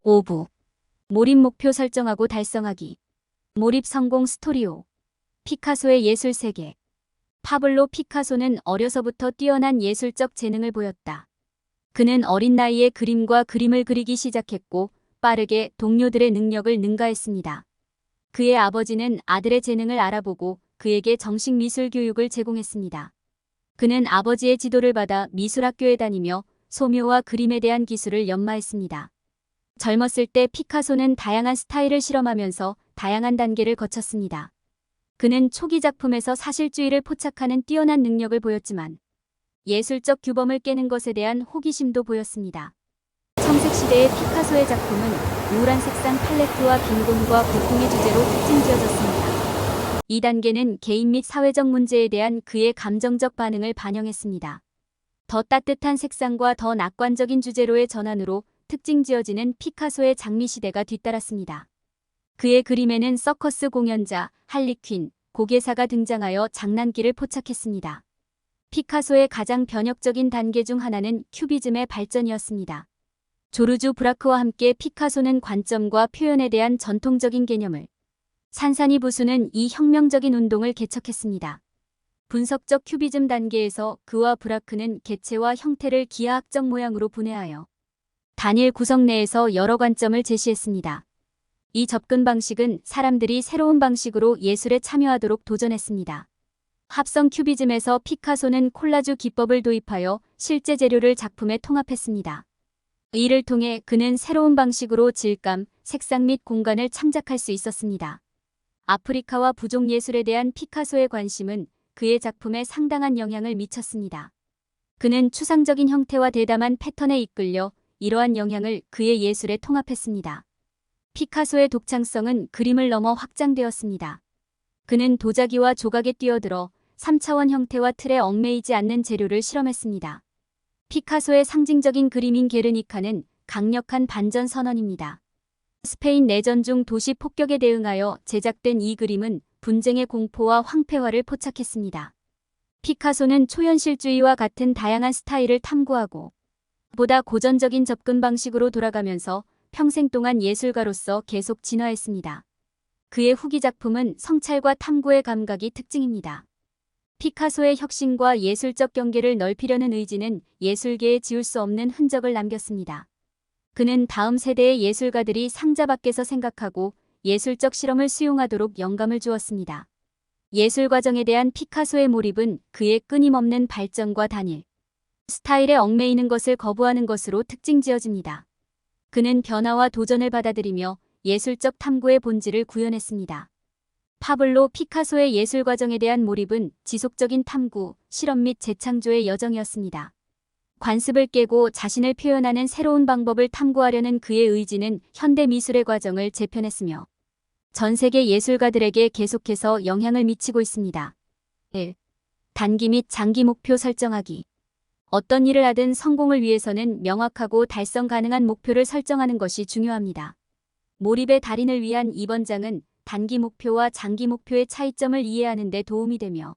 5부. 몰입 목표 설정하고 달성하기. 몰입 성공 스토리오. 피카소의 예술 세계. 파블로 피카소는 어려서부터 뛰어난 예술적 재능을 보였다. 그는 어린 나이에 그림과 그림을 그리기 시작했고 빠르게 동료들의 능력을 능가했습니다. 그의 아버지는 아들의 재능을 알아보고 그에게 정식 미술 교육을 제공했습니다. 그는 아버지의 지도를 받아 미술학교에 다니며 소묘와 그림에 대한 기술을 연마했습니다. 젊었을 때 피카소는 다양한 스타일을 실험하면서 다양한 단계를 거쳤습니다. 그는 초기 작품에서 사실주의를 포착하는 뛰어난 능력을 보였지만 예술적 규범을 깨는 것에 대한 호기심도 보였습니다. 청색시대의 피카소의 작품은 우울한 색상 팔레트와 빈곤과 고통의 주제로 특징지어졌습니다. 이 단계는 개인 및 사회적 문제에 대한 그의 감정적 반응을 반영했습니다. 더 따뜻한 색상과 더 낙관적인 주제로의 전환으로 특징지어지는 피카소의 장미시대가 뒤따랐습니다. 그의 그림에는 서커스 공연자, 할리퀸, 고개사가 등장하여 장난기를 포착했습니다. 피카소의 가장 변혁적인 단계 중 하나는 큐비즘의 발전이었습니다. 조르주 브라크와 함께 피카소는 관점과 표현에 대한 전통적인 개념을 산산이 부수는 이 혁명적인 운동을 개척했습니다. 분석적 큐비즘 단계에서 그와 브라크는 개체와 형태를 기하학적 모양으로 분해하여 단일 구성 내에서 여러 관점을 제시했습니다. 이 접근 방식은 사람들이 새로운 방식으로 예술에 참여하도록 도전했습니다. 합성 큐비즘에서 피카소는 콜라주 기법을 도입하여 실제 재료를 작품에 통합했습니다. 이를 통해 그는 새로운 방식으로 질감, 색상 및 공간을 창작할 수 있었습니다. 아프리카와 부족 예술에 대한 피카소의 관심은 그의 작품에 상당한 영향을 미쳤습니다. 그는 추상적인 형태와 대담한 패턴에 이끌려 이러한 영향을 그의 예술에 통합했습니다. 피카소의 독창성은 그림을 넘어 확장되었습니다. 그는 도자기와 조각에 뛰어들어 3차원 형태와 틀에 얽매이지 않는 재료를 실험했습니다. 피카소의 상징적인 그림인 게르니카는 강력한 반전 선언입니다. 스페인 내전 중 도시 폭격에 대응하여 제작된 이 그림은 분쟁의 공포와 황폐화를 포착했습니다. 피카소는 초현실주의와 같은 다양한 스타일을 탐구하고 보다 고전적인 접근 방식으로 돌아가면서 평생 동안 예술가로서 계속 진화했습니다. 그의 후기 작품은 성찰과 탐구의 감각이 특징입니다. 피카소의 혁신과 예술적 경계를 넓히려는 의지는 예술계에 지울 수 없는 흔적을 남겼습니다. 그는 다음 세대의 예술가들이 상자 밖에서 생각하고 예술적 실험을 수용하도록 영감을 주었습니다. 예술 과정에 대한 피카소의 몰입은 그의 끊임없는 발전과 단일 스타일에 얽매이는 것을 거부하는 것으로 특징지어집니다. 그는 변화와 도전을 받아들이며 예술적 탐구의 본질을 구현했습니다. 파블로 피카소의 예술 과정에 대한 몰입은 지속적인 탐구, 실험 및 재창조의 여정이었습니다. 관습을 깨고 자신을 표현하는 새로운 방법을 탐구하려는 그의 의지는 현대 미술의 과정을 재편했으며 전 세계 예술가들에게 계속해서 영향을 미치고 있습니다. 1. 단기 및 장기 목표 설정하기. 어떤 일을 하든 성공을 위해서는 명확하고 달성 가능한 목표를 설정하는 것이 중요합니다. 몰입의 달인을 위한 이번 장은 단기 목표와 장기 목표의 차이점을 이해하는 데 도움이 되며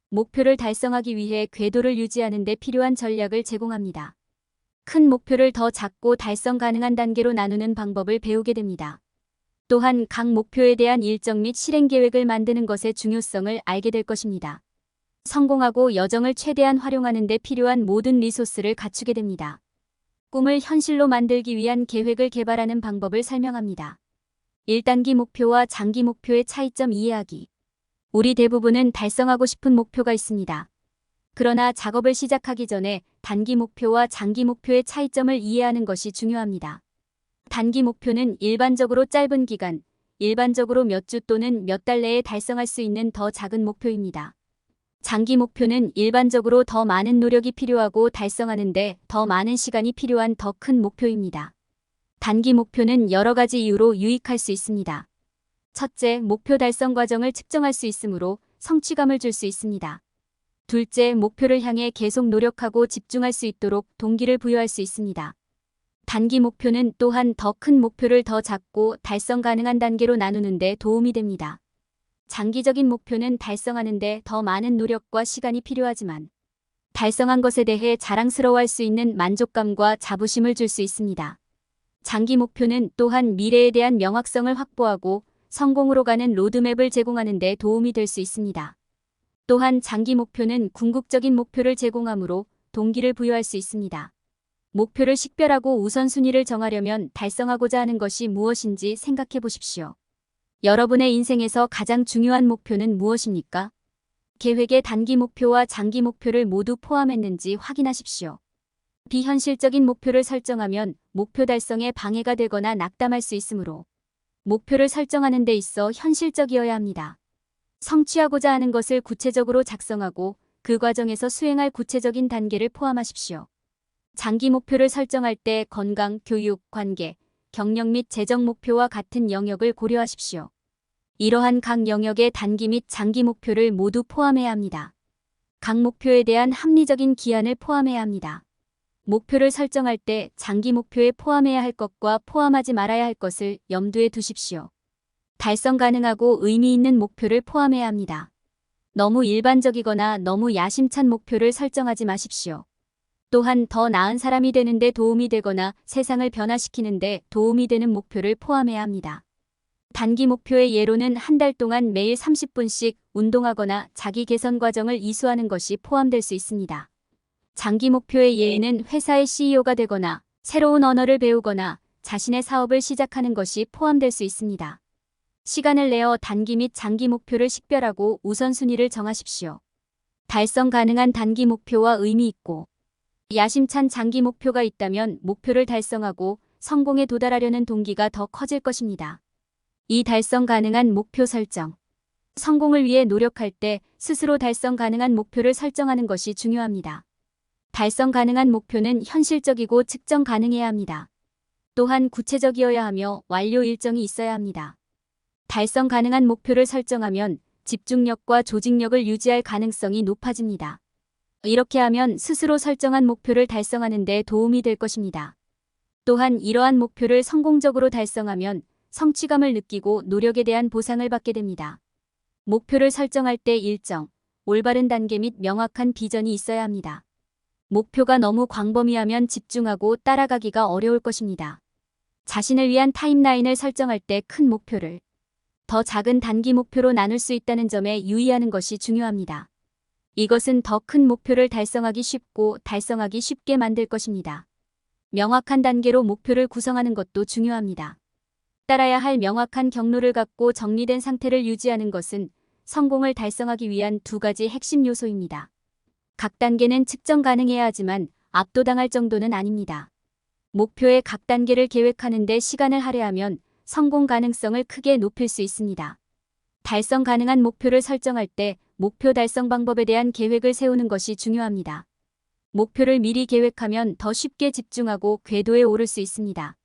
목표를 달성하기 위해 궤도를 유지하는 데 필요한 전략을 제공합니다. 큰 목표를 더 작고 달성 가능한 단계로 나누는 방법을 배우게 됩니다. 또한 각 목표에 대한 일정 및 실행 계획을 만드는 것의 중요성을 알게 될 것입니다. 성공하고 여정을 최대한 활용하는 데 필요한 모든 리소스를 갖추게 됩니다. 꿈을 현실로 만들기 위한 계획을 개발하는 방법을 설명합니다. 1단기 목표와 장기 목표의 차이점 이해하기. 우리 대부분은 달성하고 싶은 목표가 있습니다. 그러나 작업을 시작하기 전에 단기 목표와 장기 목표의 차이점을 이해하는 것이 중요합니다. 단기 목표는 일반적으로 짧은 기간, 일반적으로 몇 주 또는 몇 달 내에 달성할 수 있는 더 작은 목표입니다. 장기 목표는 일반적으로 더 많은 노력이 필요하고 달성하는데 더 많은 시간이 필요한 더 큰 목표입니다. 단기 목표는 여러 가지 이유로 유익할 수 있습니다. 첫째, 목표 달성 과정을 측정할 수 있으므로 성취감을 줄 수 있습니다. 둘째, 목표를 향해 계속 노력하고 집중할 수 있도록 동기를 부여할 수 있습니다. 단기 목표는 또한 더 큰 목표를 더 작고 달성 가능한 단계로 나누는 데 도움이 됩니다. 장기적인 목표는 달성하는데 더 많은 노력과 시간이 필요하지만 달성한 것에 대해 자랑스러워할 수 있는 만족감과 자부심을 줄 수 있습니다. 장기 목표는 또한 미래에 대한 명확성을 확보하고 성공으로 가는 로드맵을 제공하는 데 도움이 될 수 있습니다. 또한 장기 목표는 궁극적인 목표를 제공하므로 동기를 부여할 수 있습니다. 목표를 식별하고 우선순위를 정하려면 달성하고자 하는 것이 무엇인지 생각해 보십시오. 여러분의 인생에서 가장 중요한 목표는 무엇입니까? 계획의 단기 목표와 장기 목표를 모두 포함했는지 확인하십시오. 비현실적인 목표를 설정하면 목표 달성에 방해가 되거나 낙담할 수 있으므로 목표를 설정하는 데 있어 현실적이어야 합니다. 성취하고자 하는 것을 구체적으로 작성하고 그 과정에서 수행할 구체적인 단계를 포함하십시오. 장기 목표를 설정할 때 건강, 교육, 관계, 경력 및 재정 목표와 같은 영역을 고려하십시오. 이러한 각 영역의 단기 및 장기 목표를 모두 포함해야 합니다. 각 목표에 대한 합리적인 기한을 포함해야 합니다. 목표를 설정할 때 장기 목표에 포함해야 할 것과 포함하지 말아야 할 것을 염두에 두십시오. 달성 가능하고 의미 있는 목표를 포함해야 합니다. 너무 일반적이거나 너무 야심찬 목표를 설정하지 마십시오. 또한 더 나은 사람이 되는 데 도움이 되거나 세상을 변화시키는 데 도움이 되는 목표를 포함해야 합니다. 단기 목표의 예로는 한 달 동안 매일 30분씩 운동하거나 자기 개선 과정을 이수하는 것이 포함될 수 있습니다. 장기 목표의 예에는 회사의 CEO가 되거나 새로운 언어를 배우거나 자신의 사업을 시작하는 것이 포함될 수 있습니다. 시간을 내어 단기 및 장기 목표를 식별하고 우선순위를 정하십시오. 달성 가능한 단기 목표와 의미 있고 야심찬 장기 목표가 있다면 목표를 달성하고 성공에 도달하려는 동기가 더 커질 것입니다. 이 달성 가능한 목표 설정. 성공을 위해 노력할 때 스스로 달성 가능한 목표를 설정하는 것이 중요합니다. 달성 가능한 목표는 현실적이고 측정 가능해야 합니다. 또한 구체적이어야 하며 완료 일정이 있어야 합니다. 달성 가능한 목표를 설정하면 집중력과 조직력을 유지할 가능성이 높아집니다. 이렇게 하면 스스로 설정한 목표를 달성하는 데 도움이 될 것입니다. 또한 이러한 목표를 성공적으로 달성하면 성취감을 느끼고 노력에 대한 보상을 받게 됩니다. 목표를 설정할 때 일정, 올바른 단계 및 명확한 비전이 있어야 합니다. 목표가 너무 광범위하면 집중하고 따라가기가 어려울 것입니다. 자신을 위한 타임라인을 설정할 때 큰 목표를 더 작은 단기 목표로 나눌 수 있다는 점에 유의하는 것이 중요합니다. 이것은 더 큰 목표를 달성하기 쉽고 달성하기 쉽게 만들 것입니다. 명확한 단계로 목표를 구성하는 것도 중요합니다. 따라야 할 명확한 경로를 갖고 정리된 상태를 유지하는 것은 성공을 달성하기 위한 두 가지 핵심 요소입니다. 각 단계는 측정 가능해야 하지만 압도당할 정도는 아닙니다. 목표의 각 단계를 계획하는 데 시간을 할애하면 성공 가능성을 크게 높일 수 있습니다. 달성 가능한 목표를 설정할 때 목표 달성 방법에 대한 계획을 세우는 것이 중요합니다. 목표를 미리 계획하면 더 쉽게 집중하고 궤도에 오를 수 있습니다.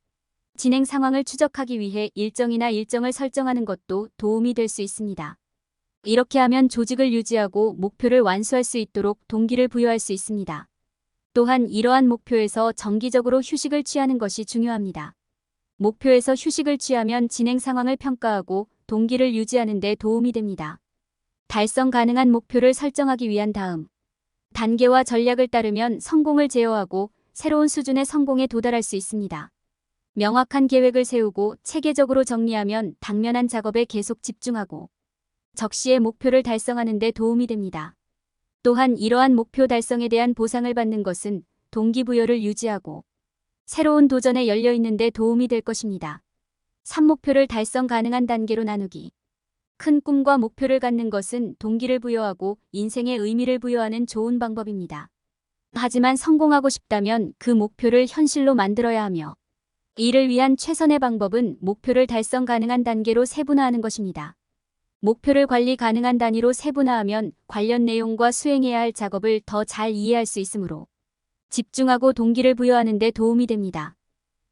진행 상황을 추적하기 위해 일정을 설정하는 것도 도움이 될 수 있습니다. 이렇게 하면 조직을 유지하고 목표를 완수할 수 있도록 동기를 부여할 수 있습니다. 또한 이러한 목표에서 정기적으로 휴식을 취하는 것이 중요합니다. 목표에서 휴식을 취하면 진행 상황을 평가하고 동기를 유지하는 데 도움이 됩니다. 달성 가능한 목표를 설정하기 위한 다음 단계와 전략을 따르면 성공을 제어하고 새로운 수준의 성공에 도달할 수 있습니다. 명확한 계획을 세우고 체계적으로 정리하면 당면한 작업에 계속 집중하고 적시에 목표를 달성하는 데 도움이 됩니다. 또한 이러한 목표 달성에 대한 보상을 받는 것은 동기부여를 유지하고 새로운 도전에 열려 있는 데 도움이 될 것입니다. 3목표를 달성 가능한 단계로 나누기. 큰 꿈과 목표를 갖는 것은 동기를 부여하고 인생에 의미를 부여하는 좋은 방법입니다. 하지만 성공하고 싶다면 그 목표를 현실로 만들어야 하며 이를 위한 최선의 방법은 목표를 달성 가능한 단계로 세분화하는 것입니다. 목표를 관리 가능한 단위로 세분화하면 관련 내용과 수행해야 할 작업을 더 잘 이해할 수 있으므로 집중하고 동기를 부여하는 데 도움이 됩니다.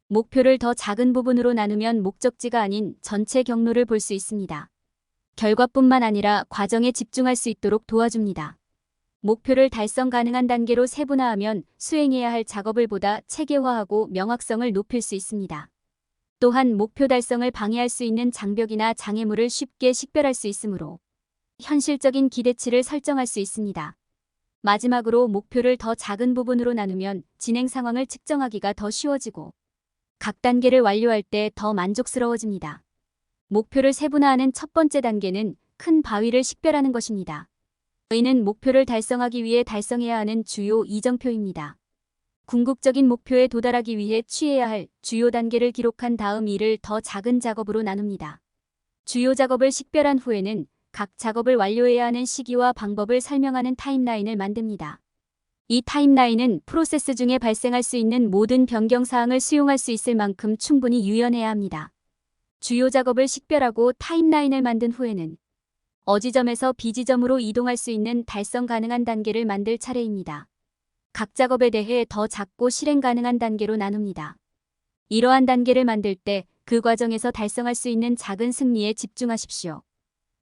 목표를 더 작은 부분으로 나누면 목적지가 아닌 전체 경로를 볼 수 있습니다. 결과뿐만 아니라 과정에 집중할 수 있도록 도와줍니다. 목표를 달성 가능한 단계로 세분화하면 수행해야 할 작업을 보다 체계화하고 명확성을 높일 수 있습니다. 또한 목표 달성을 방해할 수 있는 장벽이나 장애물을 쉽게 식별할 수 있으므로 현실적인 기대치를 설정할 수 있습니다. 마지막으로 목표를 더 작은 부분으로 나누면 진행 상황을 측정하기가 더 쉬워지고 각 단계를 완료할 때 더 만족스러워집니다. 목표를 세분화하는 첫 번째 단계는 큰 바위를 식별하는 것입니다. 이는 목표를 달성하기 위해 달성해야 하는 주요 이정표입니다. 궁극적인 목표에 도달하기 위해 취해야 할 주요 단계를 기록한 다음 이를 더 작은 작업으로 나눕니다. 주요 작업을 식별한 후에는 각 작업을 완료해야 하는 시기와 방법을 설명하는 타임라인을 만듭니다. 이 타임라인은 프로세스 중에 발생할 수 있는 모든 변경 사항을 수용할 수 있을 만큼 충분히 유연해야 합니다. 주요 작업을 식별하고 타임라인을 만든 후에는 어지점에서 B지점으로 이동할 수 있는 달성 가능한 단계를 만들 차례입니다. 각 작업에 대해 더 작고 실행 가능한 단계로 나눕니다. 이러한 단계를 만들 때 그 과정에서 달성할 수 있는 작은 승리에 집중하십시오.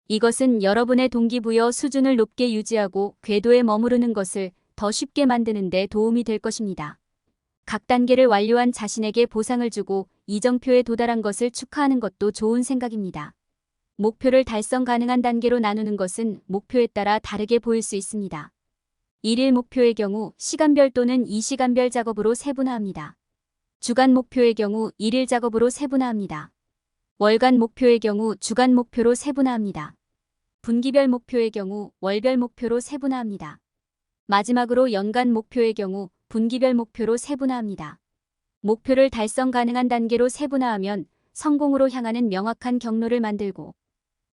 이것은 여러분의 동기부여 수준을 높게 유지하고 궤도에 머무르는 것을 더 쉽게 만드는 데 도움이 될 것입니다. 각 단계를 완료한 자신에게 보상을 주고 이정표에 도달한 것을 축하하는 것도 좋은 생각입니다. 목표를 달성 가능한 단계로 나누는 것은 목표에 따라 다르게 보일 수 있습니다. 일일 목표의 경우 시간별 또는 2시간별 작업으로 세분화합니다. 주간 목표의 경우 일일 작업으로 세분화합니다. 월간 목표의 경우 주간 목표로 세분화합니다. 분기별 목표의 경우 월별 목표로 세분화합니다. 마지막으로 연간 목표의 경우 분기별 목표로 세분화합니다. 목표를 달성 가능한 단계로 세분화하면 성공으로 향하는 명확한 경로를 만들고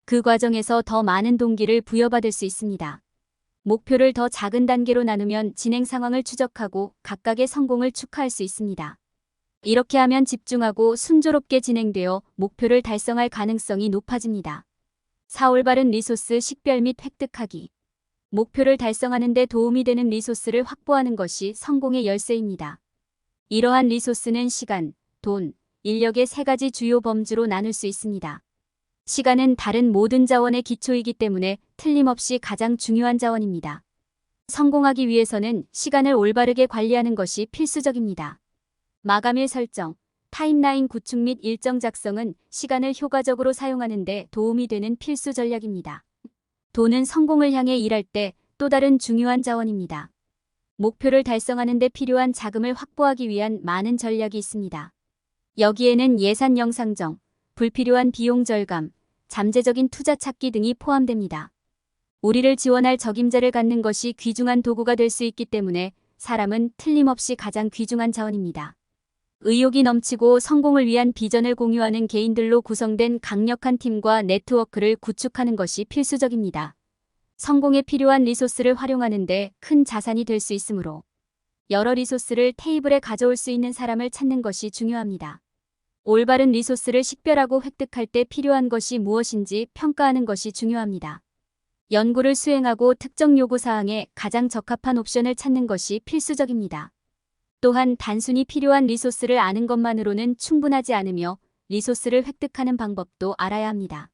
그 과정에서 더 많은 동기를 부여받을 수 있습니다. 목표를 더 작은 단계로 나누면 진행 상황을 추적하고 각각의 성공을 축하할 수 있습니다. 이렇게 하면 집중하고 순조롭게 진행되어 목표를 달성할 가능성이 높아집니다. 4. 올바른 리소스 식별 및 획득하기. 목표를 달성하는 데 도움이 되는 리소스를 확보하는 것이 성공의 열쇠입니다. 이러한 리소스는 시간, 돈, 인력의 세 가지 주요 범주로 나눌 수 있습니다. 시간은 다른 모든 자원의 기초이기 때문에 틀림없이 가장 중요한 자원입니다. 성공하기 위해서는 시간을 올바르게 관리하는 것이 필수적입니다. 마감일 설정, 타임라인 구축 및 일정 작성은 시간을 효과적으로 사용하는 데 도움이 되는 필수 전략입니다. 돈은 성공을 향해 일할 때 또 다른 중요한 자원입니다. 목표를 달성하는 데 필요한 자금을 확보하기 위한 많은 전략이 있습니다. 여기에는 예산 영상정, 불필요한 비용 절감, 잠재적인 투자 찾기 등이 포함됩니다. 우리를 지원할 적임자를 갖는 것이 귀중한 도구가 될 수 있기 때문에 사람은 틀림없이 가장 귀중한 자원입니다. 의욕이 넘치고 성공을 위한 비전을 공유하는 개인들로 구성된 강력한 팀과 네트워크를 구축하는 것이 필수적입니다. 성공에 필요한 리소스를 활용하는 데 큰 자산이 될 수 있으므로 여러 리소스를 테이블에 가져올 수 있는 사람을 찾는 것이 중요합니다. 올바른 리소스를 식별하고 획득할 때 필요한 것이 무엇인지 평가하는 것이 중요합니다. 연구를 수행하고 특정 요구사항에 가장 적합한 옵션을 찾는 것이 필수적입니다. 또한 단순히 필요한 리소스를 아는 것만으로는 충분하지 않으며 리소스를 획득하는 방법도 알아야 합니다.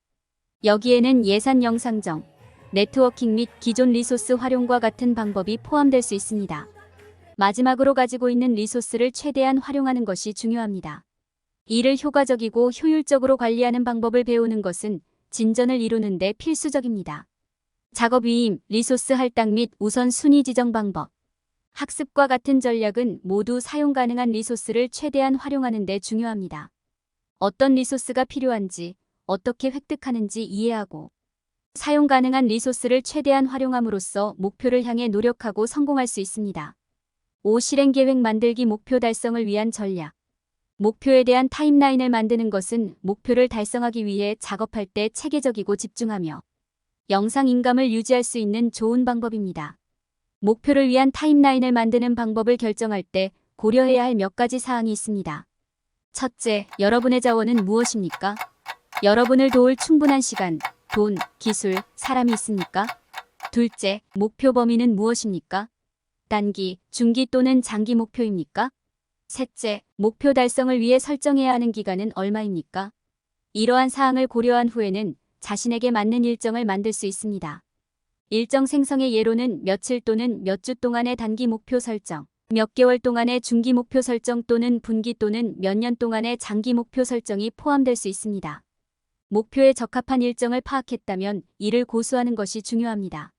여기에는 예산 영상정, 네트워킹 및 기존 리소스 활용과 같은 방법이 포함될 수 있습니다. 마지막으로 가지고 있는 리소스를 최대한 활용하는 것이 중요합니다. 이를 효과적이고 효율적으로 관리하는 방법을 배우는 것은 진전을 이루는 데 필수적입니다. 작업 위임, 리소스 할당 및 우선순위 지정 방법. 학습과 같은 전략은 모두 사용 가능한 리소스를 최대한 활용하는 데 중요합니다. 어떤 리소스가 필요한지, 어떻게 획득하는지 이해하고 사용 가능한 리소스를 최대한 활용함으로써 목표를 향해 노력하고 성공할 수 있습니다. 5. 실행계획 만들기 목표 달성을 위한 전략. 목표에 대한 타임라인을 만드는 것은 목표를 달성하기 위해 작업할 때 체계적이고 집중하며 영상인감을 유지할 수 있는 좋은 방법입니다. 목표를 위한 타임라인을 만드는 방법을 결정할 때 고려해야 할 몇 가지 사항이 있습니다. 첫째, 여러분의 자원은 무엇입니까? 여러분을 도울 충분한 시간, 돈, 기술, 사람이 있습니까? 둘째, 목표 범위는 무엇입니까? 단기, 중기 또는 장기 목표입니까? 셋째, 목표 달성을 위해 설정해야 하는 기간은 얼마입니까? 이러한 사항을 고려한 후에는 자신에게 맞는 일정을 만들 수 있습니다. 일정 생성의 예로는 며칠 또는 몇 주 동안의 단기 목표 설정, 몇 개월 동안의 중기 목표 설정 또는 분기 또는 몇 년 동안의 장기 목표 설정이 포함될 수 있습니다. 목표에 적합한 일정을 파악했다면 이를 고수하는 것이 중요합니다.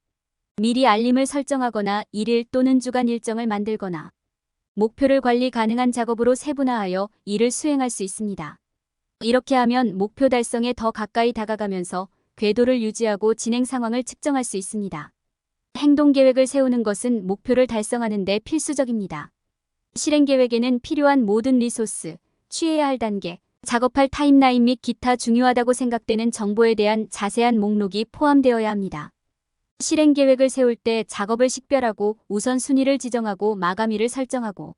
미리 알림을 설정하거나 일일 또는 주간 일정을 만들거나 목표를 관리 가능한 작업으로 세분화하여 일을 수행할 수 있습니다. 이렇게 하면 목표 달성에 더 가까이 다가가면서 궤도를 유지하고 진행 상황을 측정할 수 있습니다. 행동 계획을 세우는 것은 목표를 달성하는 데 필수적입니다. 실행 계획에는 필요한 모든 리소스, 취해야 할 단계, 작업할 타임라인 및 기타 중요하다고 생각되는 정보에 대한 자세한 목록이 포함되어야 합니다. 실행 계획을 세울 때 작업을 식별하고 우선순위를 지정하고 마감일을 설정하고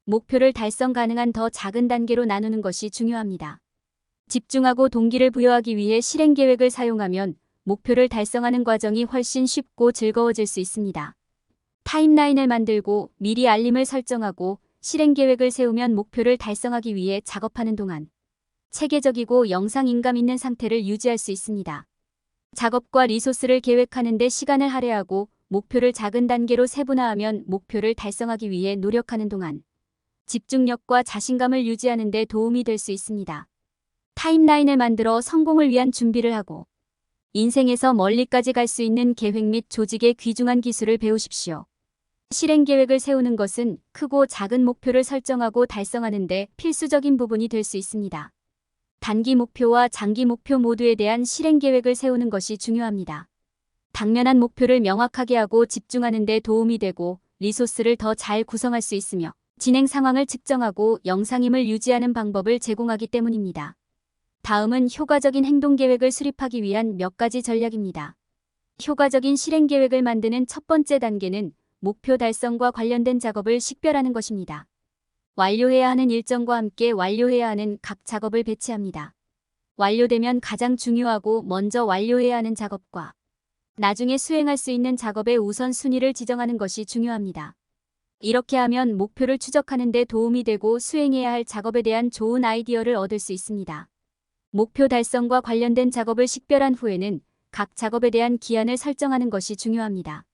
목표를 달성 가능한 더 작은 단계로 나누는 것이 중요합니다. 집중하고 동기를 부여하기 위해 실행 계획을 사용하면 목표를 달성하는 과정이 훨씬 쉽고 즐거워질 수 있습니다. 타임라인을 만들고 미리 알림을 설정하고 실행 계획을 세우면 목표를 달성하기 위해 작업하는 동안 체계적이고 영상인감 있는 상태를 유지할 수 있습니다. 작업과 리소스를 계획하는 데 시간을 할애하고 목표를 작은 단계로 세분화하면 목표를 달성하기 위해 노력하는 동안 집중력과 자신감을 유지하는 데 도움이 될 수 있습니다. 타임라인을 만들어 성공을 위한 준비를 하고 인생에서 멀리까지 갈 수 있는 계획 및 조직의 귀중한 기술을 배우십시오. 실행 계획을 세우는 것은 크고 작은 목표를 설정하고 달성하는 데 필수적인 부분이 될 수 있습니다. 단기 목표와 장기 목표 모두에 대한 실행 계획을 세우는 것이 중요합니다. 당면한 목표를 명확하게 하고 집중하는 데 도움이 되고 리소스를 더 잘 구성할 수 있으며 진행 상황을 측정하고 영상임을 유지하는 방법을 제공하기 때문입니다. 다음은 효과적인 행동 계획을 수립하기 위한 몇 가지 전략입니다. 효과적인 실행 계획을 만드는 첫 번째 단계는 목표 달성과 관련된 작업을 식별하는 것입니다. 완료해야 하는 일정과 함께 완료해야 하는 각 작업을 배치합니다. 완료되면 가장 중요하고 먼저 완료해야 하는 작업과 나중에 수행할 수 있는 작업의 우선순위를 지정하는 것이 중요합니다. 이렇게 하면 목표를 추적하는 데 도움이 되고 수행해야 할 작업에 대한 좋은 아이디어를 얻을 수 있습니다. 목표 달성과 관련된 작업을 식별한 후에는 각 작업에 대한 기한을 설정하는 것이 중요합니다.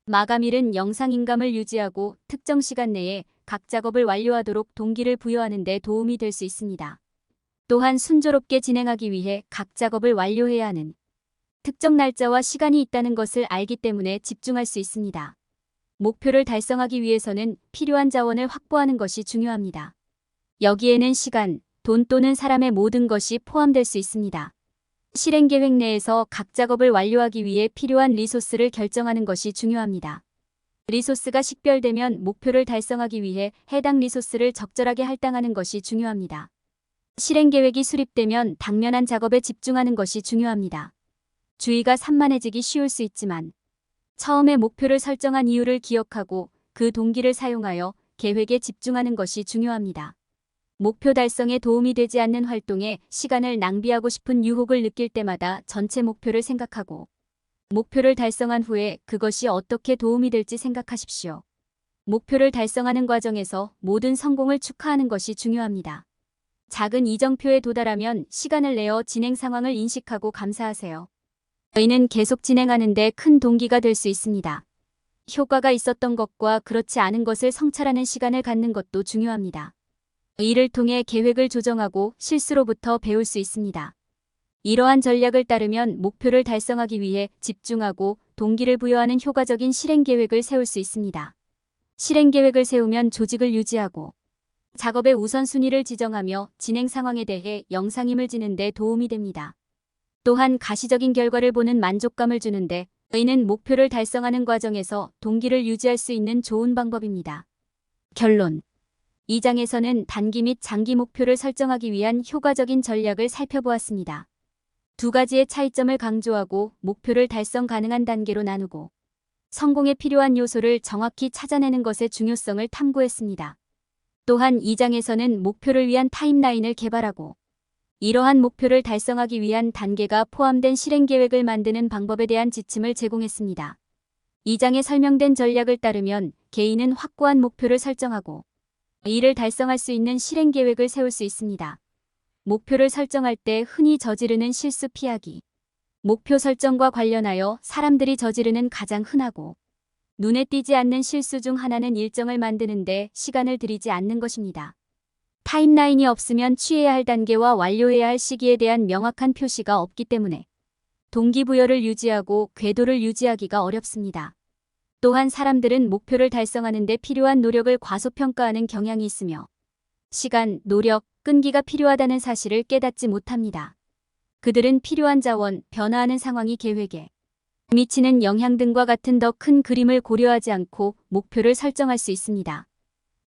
마감일은 영상인감을 유지하고 특정 시간 내에 각 작업을 완료하도록 동기를 부여하는 데 도움이 될 수 있습니다. 또한 순조롭게 진행하기 위해 각 작업을 완료해야 하는 특정 날짜와 시간이 있다는 것을 알기 때문에 집중할 수 있습니다. 목표를 달성하기 위해서는 필요한 자원을 확보하는 것이 중요합니다. 여기에는 시간, 돈 또는 사람의 모든 것이 포함될 수 있습니다. 실행 계획 내에서 각 작업을 완료하기 위해 필요한 리소스를 결정하는 것이 중요합니다. 리소스가 식별되면 목표를 달성하기 위해 해당 리소스를 적절하게 할당하는 것이 중요합니다. 실행 계획이 수립되면 당면한 작업에 집중하는 것이 중요합니다. 주의가 산만해지기 쉬울 수 있지만 처음에 목표를 설정한 이유를 기억하고 그 동기를 사용하여 계획에 집중하는 것이 중요합니다. 목표 달성에 도움이 되지 않는 활동에 시간을 낭비하고 싶은 유혹을 느낄 때마다 전체 목표를 생각하고 목표를 달성한 후에 그것이 어떻게 도움이 될지 생각하십시오. 목표를 달성하는 과정에서 모든 성공을 축하하는 것이 중요합니다. 작은 이정표에 도달하면 시간을 내어 진행 상황을 인식하고 감사하세요. 저희는 계속 진행하는 데 큰 동기가 될 수 있습니다. 효과가 있었던 것과 그렇지 않은 것을 성찰하는 시간을 갖는 것도 중요합니다. 이를 통해 계획을 조정하고 실수로부터 배울 수 있습니다. 이러한 전략을 따르면 목표를 달성하기 위해 집중하고 동기를 부여하는 효과적인 실행 계획을 세울 수 있습니다. 실행 계획을 세우면 조직을 유지하고 작업의 우선순위를 지정하며 진행 상황에 대해 영상임을 지는 데 도움이 됩니다. 또한 가시적인 결과를 보는 만족감을 주는데 이는 목표를 달성하는 과정에서 동기를 유지할 수 있는 좋은 방법입니다. 결론. 이 장에서는 단기 및 장기 목표를 설정하기 위한 효과적인 전략을 살펴보았습니다. 두 가지의 차이점을 강조하고 목표를 달성 가능한 단계로 나누고 성공에 필요한 요소를 정확히 찾아내는 것의 중요성을 탐구했습니다. 또한 이 장에서는 목표를 위한 타임라인을 개발하고 이러한 목표를 달성하기 위한 단계가 포함된 실행 계획을 만드는 방법에 대한 지침을 제공했습니다. 이 장에 설명된 전략을 따르면 개인은 확고한 목표를 설정하고 이를 달성할 수 있는 실행 계획을 세울 수 있습니다. 목표를 설정할 때 흔히 저지르는 실수 피하기. 목표 설정과 관련하여 사람들이 저지르는 가장 흔하고 눈에 띄지 않는 실수 중 하나는 일정을 만드는데 시간을 들이지 않는 것입니다. 타임라인이 없으면 취해야 할 단계와 완료해야 할 시기에 대한 명확한 표시가 없기 때문에 동기부여를 유지하고 궤도를 유지하기가 어렵습니다. 또한 사람들은 목표를 달성하는 데 필요한 노력을 과소평가하는 경향이 있으며 시간, 노력, 끈기가 필요하다는 사실을 깨닫지 못합니다. 그들은 필요한 자원, 변화하는 상황이 계획에 미치는 영향 등과 같은 더 큰 그림을 고려하지 않고 목표를 설정할 수 있습니다.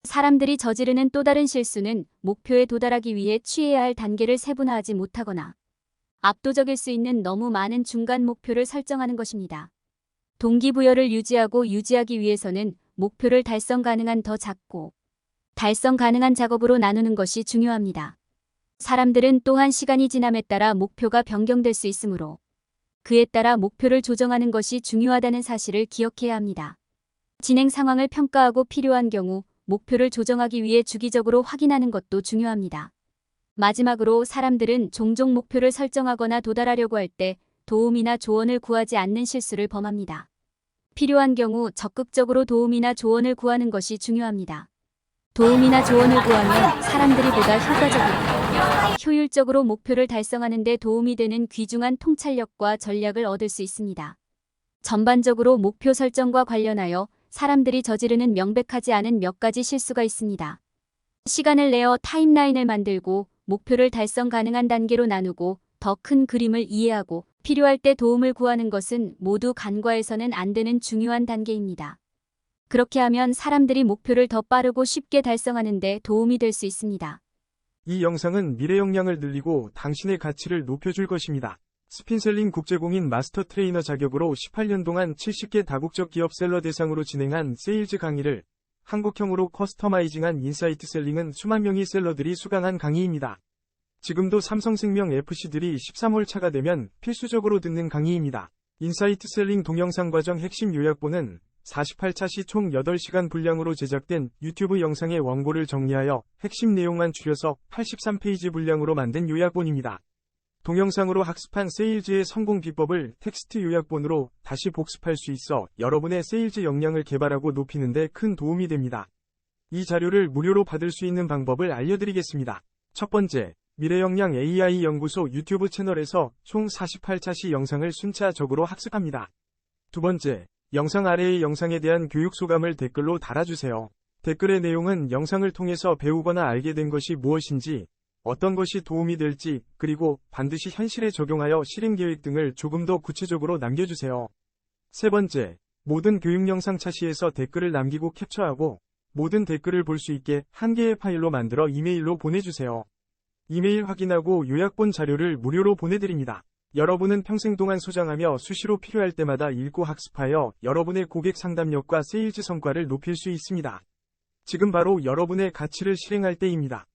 사람들이 저지르는 또 다른 실수는 목표에 도달하기 위해 취해야 할 단계를 세분화하지 못하거나 압도적일 수 있는 너무 많은 중간 목표를 설정하는 것입니다. 동기부여를 유지하기 위해서는 목표를 달성 가능한 더 작고 달성 가능한 작업으로 나누는 것이 중요합니다. 사람들은 또한 시간이 지남에 따라 목표가 변경될 수 있으므로 그에 따라 목표를 조정하는 것이 중요하다는 사실을 기억해야 합니다. 진행 상황을 평가하고 필요한 경우 목표를 조정하기 위해 주기적으로 확인하는 것도 중요합니다. 마지막으로 사람들은 종종 목표를 설정하거나 도달하려고 할 때 도움이나 조언을 구하지 않는 실수를 범합니다. 필요한 경우 적극적으로 도움이나 조언을 구하는 것이 중요합니다. 도움이나 조언을 구하면 사람들이 보다 효과적이고 효율적으로 목표를 달성하는 데 도움이 되는 귀중한 통찰력과 전략을 얻을 수 있습니다. 전반적으로 목표 설정과 관련하여 사람들이 저지르는 명백하지 않은 몇 가지 실수가 있습니다. 시간을 내어 타임라인을 만들고 목표를 달성 가능한 단계로 나누고 더 큰 그림을 이해하고 필요할 때 도움을 구하는 것은 모두 간과해서는 안 되는 중요한 단계입니다. 그렇게 하면 사람들이 목표를 더 빠르고 쉽게 달성하는 데 도움이 될 수 있습니다. 이 영상은 미래 역량을 늘리고 당신의 가치를 높여줄 것입니다. 스핀셀링 국제공인 마스터 트레이너 자격으로 18년 동안 70개 다국적 기업 셀러 대상으로 진행한 세일즈 강의를 한국형으로 커스터마이징한 인사이트 셀링은 수만 명의 셀러들이 수강한 강의입니다. 지금도 삼성생명 FC들이 13월 차가 되면 필수적으로 듣는 강의입니다. 인사이트 셀링 동영상 과정 핵심 요약본은 48차 시 총 8시간 분량으로 제작된 유튜브 영상의 원고를 정리하여 핵심 내용만 줄여서 83페이지 분량으로 만든 요약본입니다. 동영상으로 학습한 세일즈의 성공 비법을 텍스트 요약본으로 다시 복습할 수 있어 여러분의 세일즈 역량을 개발하고 높이는 데 큰 도움이 됩니다. 이 자료를 무료로 받을 수 있는 방법을 알려드리겠습니다. 첫 번째, 미래역량 AI 연구소 유튜브 채널에서 총 48차 시 영상을 순차적으로 학습합니다. 두 번째, 영상 아래의 영상에 대한 교육 소감을 댓글로 달아주세요. 댓글의 내용은 영상을 통해서 배우거나 알게 된 것이 무엇인지, 어떤 것이 도움이 될지, 그리고 반드시 현실에 적용하여 실행 계획 등을 조금 더 구체적으로 남겨주세요. 세 번째, 모든 교육 영상 차시에서 댓글을 남기고 캡처하고 모든 댓글을 볼 수 있게 한 개의 파일로 만들어 이메일로 보내주세요. 이메일 확인하고 요약본 자료를 무료로 보내드립니다. 여러분은 평생 동안 소장하며 수시로 필요할 때마다 읽고 학습하여 여러분의 고객 상담력과 세일즈 성과를 높일 수 있습니다. 지금 바로 여러분의 가치를 실행할 때입니다.